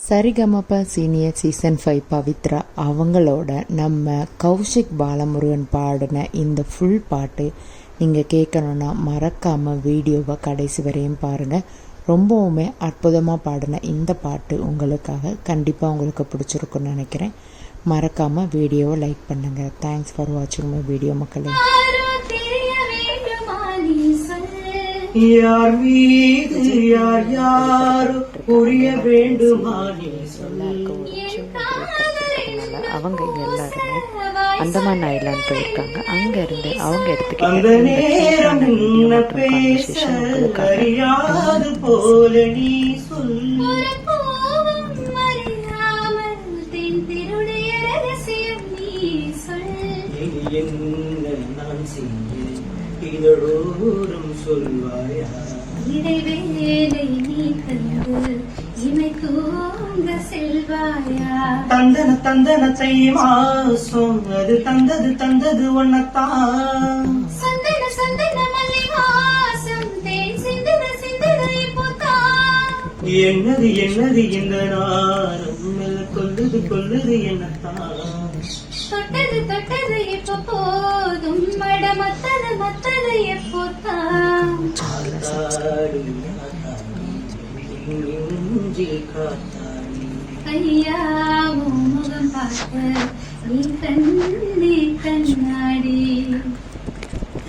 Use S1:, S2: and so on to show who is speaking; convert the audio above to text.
S1: சரிகமப senior season 5 Pavithra அவங்களோட நம்ம கௌஷிக் பாலமுருகன் பாடின இந்த ஃபுல் பாட்டு நீங்கள் கேட்கணுன்னா மறக்காமல் வீடியோவை கடைசி வரையும் பாருங்கள். ரொம்பவுமே அற்புதமாக பாடின இந்த பாட்டு உங்களுக்காக கண்டிப்பாக உங்களுக்கு பிடிச்சிருக்குன்னு நினைக்கிறேன். மறக்காமல் வீடியோவை லைக் பண்ணுங்கள். தேங்க்ஸ் ஃபார் வாட்சிங் மை வீடியோ மக்களே.
S2: யார் மீது யார் யாரோ புரிய வேண்டுமா
S1: அவங்க எல்லாருமே அந்தமான் ஐலாண்ட் போயிருக்காங்க. அங்க இருந்து அவங்க எடுத்துக்கிட்டு
S2: போல நீ சொல் நான் செய்ய இதழோறும் சொல்வாயா
S3: இடைவேளை நீ தந்து இமை தூங்க செல்வாயா
S2: தந்தன தந்தன தை மாசம் அது தந்தது ஒன்னத்தான்
S3: சந்தன சந்தன மல்லி வாசம் தேன் சிந்தன சிந்தன இப்போதான்
S2: என்னது என்னது இந்த நாரம் மெல்ல கொல்லுது என்னத்தான்
S3: தொட்டது தொட்டது எப்ப போதும் மடமத்தது மத்தது எப்போதான் ஐயா முகம் பார்க்க நீ கண்ணாடி